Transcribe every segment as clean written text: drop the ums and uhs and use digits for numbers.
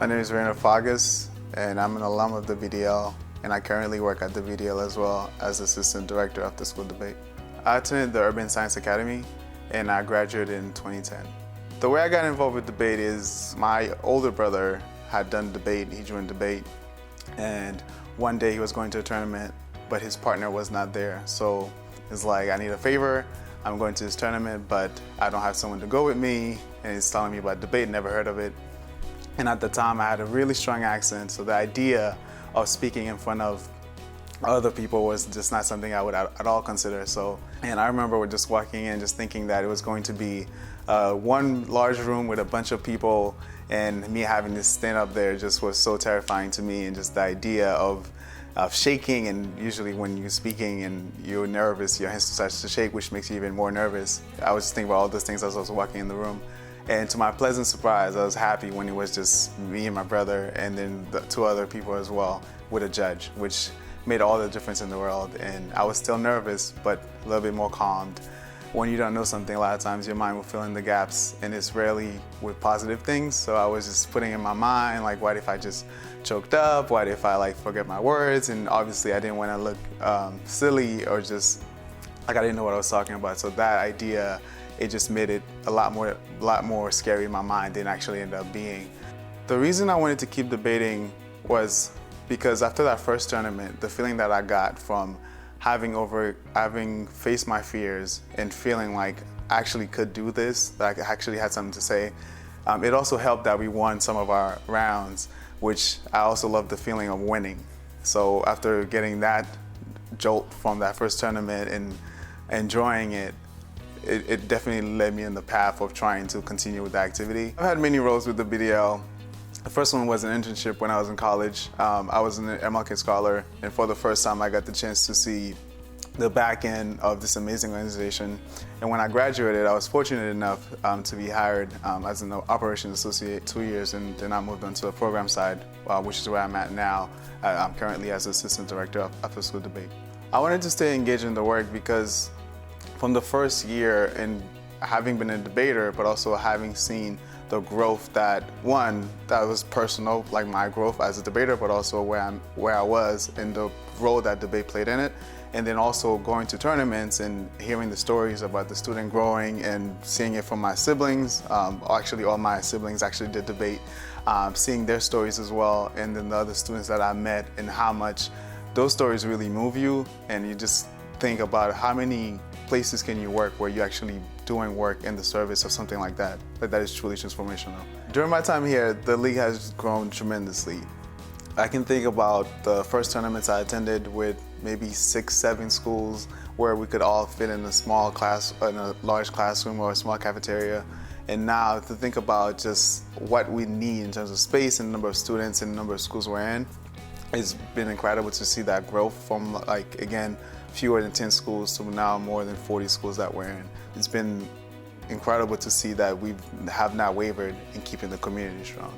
My name is Ranner Faugus, and I'm an alum of the BDL, and I currently work at the BDL as well as Assistant Director of the School Debate. I attended the Urban Science Academy, and I graduated in 2010. The way I got involved with debate is my older brother had done debate, he joined debate, and one day he was going to a tournament, but his partner was not there. So it's like, I need a favor, I'm going to this tournament, but I don't have someone to go with me, and he's telling me about debate, never heard of it. And at the time, I had a really strong accent, so the idea of speaking in front of other people was just not something I would at all consider. And I remember just walking in, just thinking that it was going to be one large room with a bunch of people, and me having to stand up there just was so terrifying to me. And just the idea of shaking, and usually when you're speaking and you're nervous, your hands start to shake, which makes you even more nervous. I was just thinking about all those things as I was walking in the room. And to my pleasant surprise, I was happy when it was just me and my brother, and then the two other people as well with a judge, which made all the difference in the world. And I was still nervous, but a little bit more calmed. When you don't know something, a lot of times your mind will fill in the gaps, and it's rarely with positive things. So I was just putting in my mind, like, what if I just choked up? What if I forget my words? And obviously I didn't want to look silly or just like I didn't know what I was talking about. So that idea, it just made it a lot more scary in my mind than it actually ended up being. The reason I wanted to keep debating was because after that first tournament, the feeling that I got from having faced my fears and feeling like I actually could do this, that I actually had something to say, it also helped that we won some of our rounds, which I also loved the feeling of winning. So after getting that jolt from that first tournament and enjoying it, it definitely led me in the path of trying to continue with the activity. I've had many roles with the BDL. The first one was an internship when I was in college. I was an MLK scholar, and for the first time I got the chance to see the back end of this amazing organization. And when I graduated, I was fortunate enough to be hired as an operations associate 2 years, and then I moved on to the program side, which is where I'm at now. I'm currently as Assistant Director of After School Debate. I wanted to stay engaged in the work because from the first year, and having been a debater, but also having seen the growth that was personal, like my growth as a debater, but also where I was and the role that debate played in it. And then also going to tournaments and hearing the stories about the student growing and seeing it from my siblings. Actually, all my siblings actually did debate, seeing their stories as well, and then the other students that I met, and how much those stories really move you. And you just think about how many places can you work where you're actually doing work in the service of something like that. That is truly transformational. During my time here, the league has grown tremendously. I can think about the first tournaments I attended with maybe 6, 7 schools where we could all fit in a small class, in a large classroom or a small cafeteria. And now to think about just what we need in terms of space and number of students and the number of schools we're in, it's been incredible to see that growth from, like, again, fewer than 10 schools to now more than 40 schools that we're in. It's been incredible to see that we have not wavered in keeping the community strong.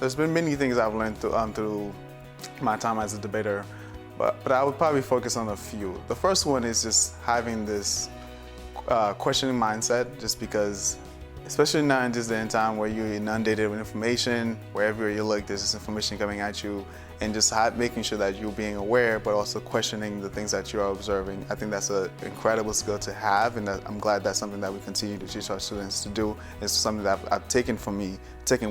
There's been many things I've learned through my time as a debater, but I would probably focus on a few. The first one is just having this questioning mindset, just because, especially now in this day and time where you're inundated with information, wherever you look, there's this information coming at you, and just making sure that you're being aware, but also questioning the things that you're observing. I think that's an incredible skill to have, and I'm glad that's something that we continue to teach our students to do. It's something that I've taken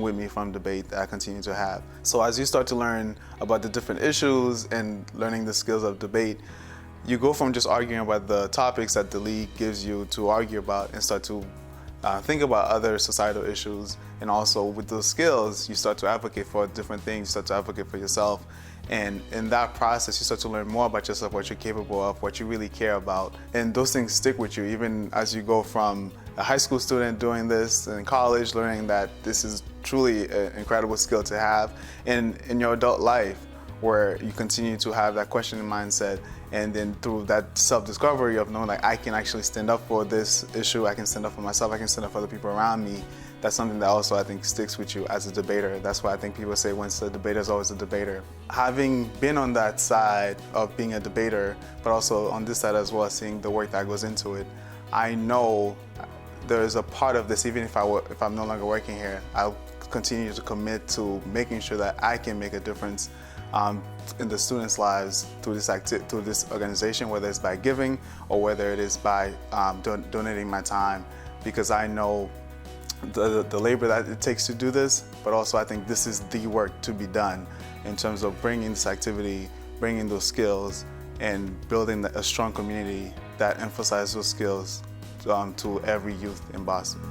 with me from debate that I continue to have. So as you start to learn about the different issues and learning the skills of debate, you go from just arguing about the topics that the league gives you to argue about and start to think about other societal issues. And also with those skills, you start to advocate for different things, you start to advocate for yourself. And in that process, you start to learn more about yourself, what you're capable of, what you really care about. And those things stick with you, even as you go from a high school student doing this in college, learning that this is truly an incredible skill to have. And in your adult life, where you continue to have that questioning mindset, and then through that self-discovery of knowing, like, I can actually stand up for this issue, I can stand up for myself, I can stand up for other people around me. That's something that also I think sticks with you as a debater. That's why I think people say once a debater is always a debater. Having been on that side of being a debater, but also on this side as well, seeing the work that goes into it, I know there is a part of this, even if I'm no longer working here, I'll continue to commit to making sure that I can make a difference in the students' lives through this organization, whether it's by giving or whether it is by donating my time, because I know the labor that it takes to do this, but also I think this is the work to be done in terms of bringing this activity, bringing those skills, and building a strong community that emphasizes those skills to every youth in Boston.